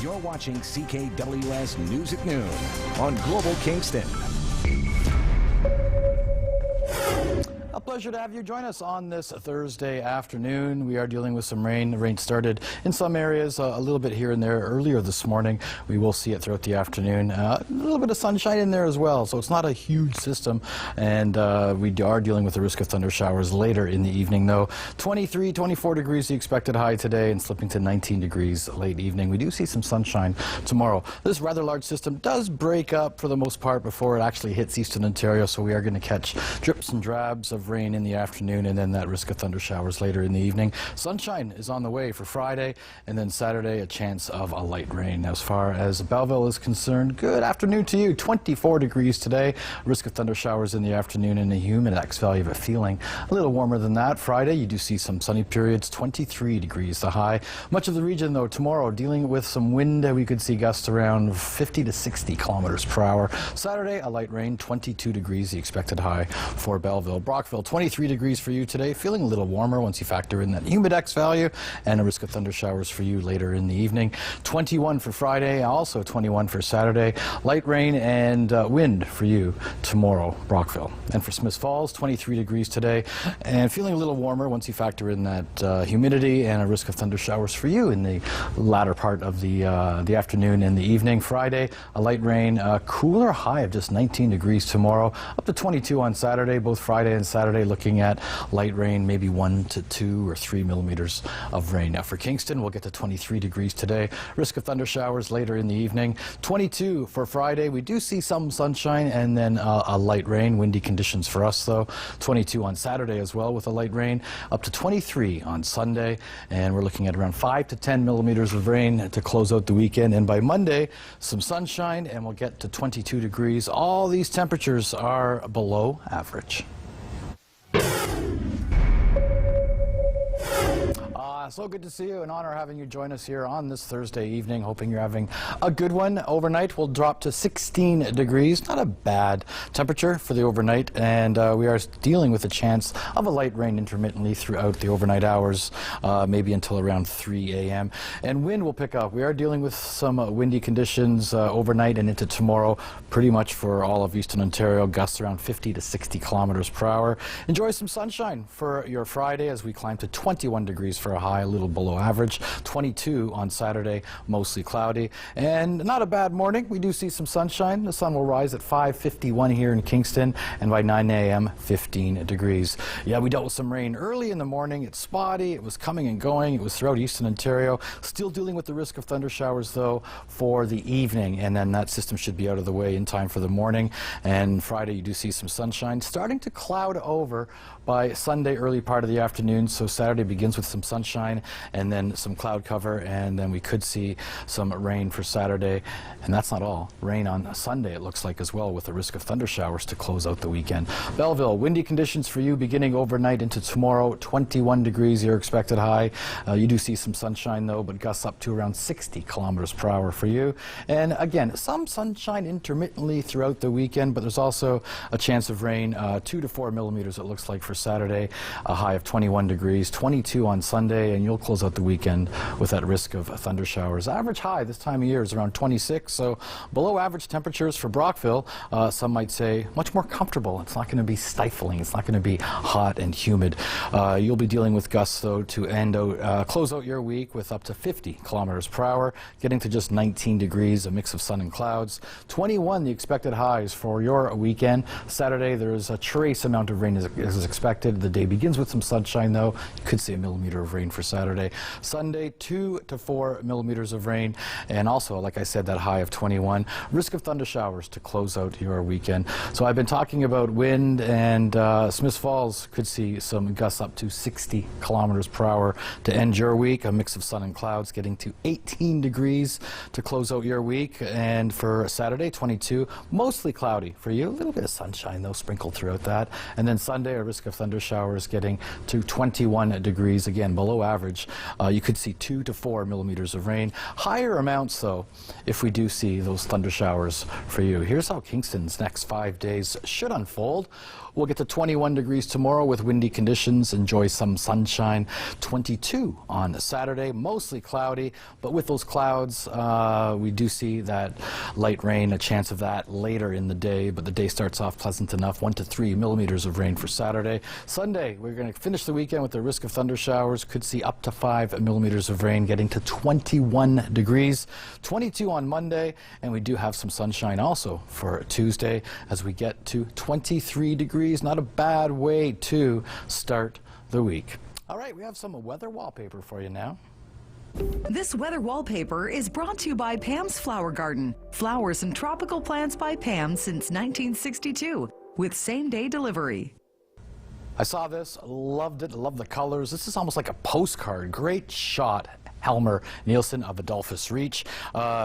You're watching CKWS News at Noon on Global Kingston. A pleasure to have you join us on this Thursday afternoon. We are dealing with some rain. The rain started in some areas a little bit here and there earlier this morning. We will see it throughout the afternoon. A little bit of sunshine in there as well, so it's not a huge system. And we are dealing with the risk of thunder showers later in the evening, though. 23, 24 degrees the expected high today, and slipping to 19 degrees late evening. We do see some sunshine tomorrow. This rather large system does break up for the most part before it actually hits eastern Ontario, so we are going to catch drips and drabs of rain in the afternoon, and then that risk of thunder showers later in the evening. Sunshine is on the way for Friday, and then Saturday a chance of a light rain. As far as Belleville is concerned, good afternoon to you. 24 degrees today, risk of thunder showers in the afternoon, and a humidex value of it feeling a little warmer than that. Friday you do see some sunny periods, 23 degrees the high. Much of the region though tomorrow dealing with some wind. We could see gusts around 50 to 60 kilometers per hour. Saturday a light rain, 22 degrees the expected high for Belleville. Brockville 23 degrees for you today, feeling a little warmer once you factor in that humidex value, and a risk of thunder showers for you later in the evening. 21 for Friday, also 21 for Saturday. Light rain and wind for you tomorrow, Brockville. And for Smiths Falls, 23 degrees today, and feeling a little warmer once you factor in that humidity, and a risk of thunder showers for you in the latter part of the afternoon and the evening. Friday, a light rain, cooler high of just 19 degrees tomorrow, up to 22 on Saturday. Both Friday and Saturday looking at light rain, maybe 1 to 2 or 3 millimeters of rain. Now for Kingston, we'll get to 23 degrees today. Risk of thunder showers later in the evening. 22 for Friday. We do see some sunshine and then a light rain. Windy conditions for us though. 22 on Saturday as well with a light rain. Up to 23 on Sunday. And we're looking at around 5 to 10 millimeters of rain to close out the weekend. And by Monday, some sunshine, and we'll get to 22 degrees. All these temperatures are below average. So good to see you. An honor having you join us here on this Thursday evening. Hoping you're having a good one. Overnight will drop to 16 degrees. Not a bad temperature for the overnight, and we are dealing with a chance of a light rain intermittently throughout the overnight hours, maybe until around 3 a.m. And wind will pick up. We are dealing with some windy conditions overnight and into tomorrow, pretty much for all of eastern Ontario. Gusts around 50 to 60 kilometers per hour. Enjoy some sunshine for your Friday as we climb to 21 degrees for a high, a little below average. 22 on Saturday, mostly cloudy, and not a bad morning. We do see some sunshine. The sun will rise at 5:51 here in Kingston, and by 9 a.m. 15 degrees. Yeah, we dealt with some rain early in the morning. It's spotty. It was coming and going. It was throughout eastern Ontario. Still dealing with the risk of thunder showers though for the evening, and then that system should be out of the way in time for the morning. And Friday you do see some sunshine, starting to cloud over by Sunday early part of the afternoon. So Saturday begins with some sunshine and then some cloud cover, and then we could see some rain for Saturday. And that's not all. Rain on Sunday it looks like as well, with the risk of thunder showers to close out the weekend. Belleville, windy conditions for you beginning overnight into tomorrow. 21 degrees your expected high. You do see some sunshine though, but gusts up to around 60 kilometers per hour for you. And again, some sunshine intermittently throughout the weekend, but there's also a chance of rain, 2 to 4 millimeters it looks like for Saturday. A high of 21 degrees, 22 on Sunday, and you'll close out the weekend with that risk of thunder showers. Average high this time of year is around 26, so below average temperatures for Brockville. Some might say much more comfortable. It's not going to be stifling. It's not going to be hot and humid. You'll be dealing with gusts though to end out, close out your week with up to 50 kilometers per hour, getting to just 19 degrees, a mix of sun and clouds. 21 the expected highs for your weekend. Saturday there is a trace amount of rain is expected. The day begins with some sunshine though. You could see a millimeter of rain for Saturday. Sunday 2 to 4 millimeters of rain, and also like I said, that high of 21. Risk of thunder showers to close out your weekend. So I've been talking about wind, and Smiths Falls could see some gusts up to 60 kilometers per hour to end your week. A mix of sun and clouds, getting to 18 degrees to close out your week. And for Saturday 22, mostly cloudy for you. A little bit of sunshine though sprinkled throughout that. And then Sunday a risk of thunder showers getting to 21 degrees, again below average. average. You could see 2 to 4 millimeters of rain. Higher amounts, though, if we do see those thunder showers for you. Here's how Kingston's next 5 days should unfold. We'll get to 21 degrees tomorrow with windy conditions. Enjoy some sunshine. 22 on Saturday, mostly cloudy, but with those clouds, we do see that light rain, a chance of that later in the day, but the day starts off pleasant enough. 1 to 3 millimeters of rain for Saturday. Sunday, we're going to finish the weekend with the risk of thunder showers. Could see up to 5 millimeters of rain, getting to 21 degrees. 22 on Monday, and we do have some sunshine also for Tuesday as we get to 23 degrees. Not a bad way to start the week. All right, we have some weather wallpaper for you now. This weather wallpaper is brought to you by Pam's Flower Garden. Flowers and tropical plants by Pam since 1962 with same-day delivery. I saw this, loved it, loved the colors. This is almost like a postcard. Great shot. Helmer Nielsen of Adolphus Reach.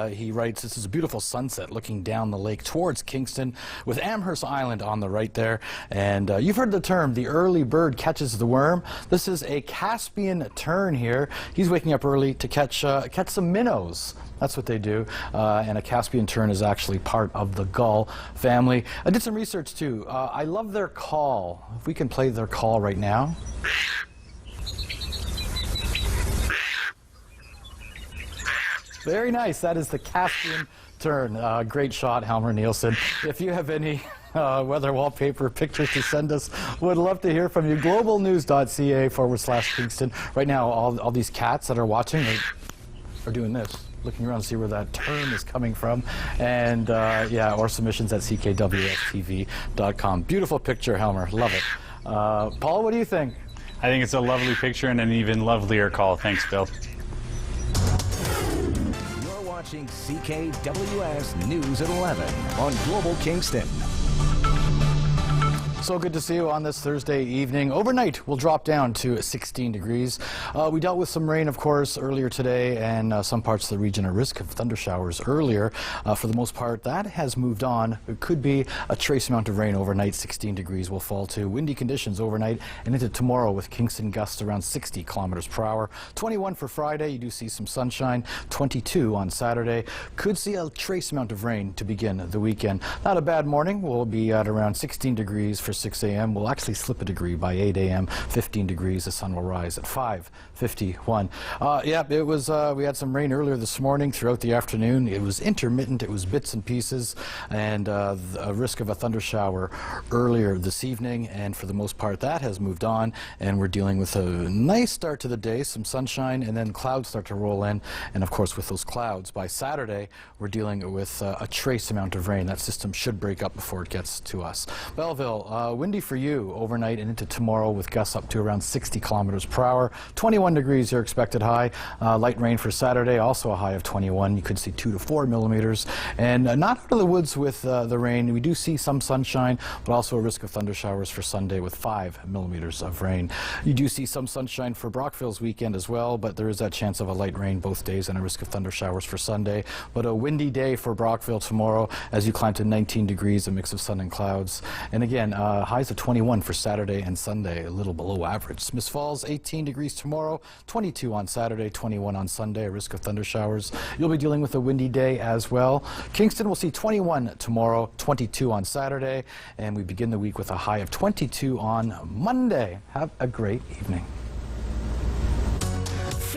He writes, this is a beautiful sunset looking down the lake towards Kingston with Amherst Island on the right there. And you've heard the term, the early bird catches the worm. This is a Caspian tern here. He's waking up early to catch some minnows. That's what they do. And a Caspian tern is actually part of the gull family. I did some research too. I love their call. If we can play their call right now. Very nice. That is the Caspian tern. Great shot, Helmer Nielsen. If you have any weather wallpaper pictures to send us, would love to hear from you. globalnews.ca/Kingston. Right now, all these cats that are watching are doing this, looking around to see where that tern is coming from. And yeah, or submissions at ckwstv.com. Beautiful picture, Helmer. Love it. Paul, what do you think? I think it's a lovely picture and an even lovelier call. Thanks, Bill. Watching CKWS News at 11 on Global Kingston. So good to see you on this Thursday evening. Overnight, we'll drop down to 16 degrees. We dealt with some rain, of course, earlier today, and some parts of the region at risk of thunder showers earlier. For the most part, that has moved on. It could be a trace amount of rain overnight. 16 degrees will fall to. Windy conditions overnight and into tomorrow with Kingston gusts around 60 kilometers per hour. 21 for Friday. You do see some sunshine. 22 on Saturday. Could see a trace amount of rain to begin the weekend. Not a bad morning. We'll be at around 16 degrees for 6 a.m. We'll actually slip a degree by 8 a.m. 15 degrees. The sun will rise at 5:51. Yeah, it was. We had some rain earlier this morning throughout the afternoon. It was intermittent. It was bits and pieces, and a risk of a thunder shower earlier this evening. And for the most part, that has moved on, and we're dealing with a nice start to the day. Some sunshine, and then clouds start to roll in. And of course, with those clouds, by Saturday, we're dealing with a trace amount of rain. That system should break up before it gets to us. Belleville. Windy for you overnight and into tomorrow with gusts up to around 60 kilometers per hour. 21 degrees your expected high. Light rain for Saturday, also a high of 21. You could see 2 to 4 millimeters. And not out of the woods with the rain. We do see some sunshine, but also a risk of thunder showers for Sunday with 5 millimeters of rain. You do see some sunshine for Brockville's weekend as well, but there is that chance of a light rain both days and a risk of thunder showers for Sunday. But a windy day for Brockville tomorrow as you climb to 19 degrees, a mix of sun and clouds. And again, highs of 21 for Saturday and Sunday, a little below average. Smiths Falls, 18 degrees tomorrow, 22 on Saturday, 21 on Sunday, a risk of thunder showers. You'll be dealing with a windy day as well. Kingston will see 21 tomorrow, 22 on Saturday, and we begin the week with a high of 22 on Monday. Have a great evening.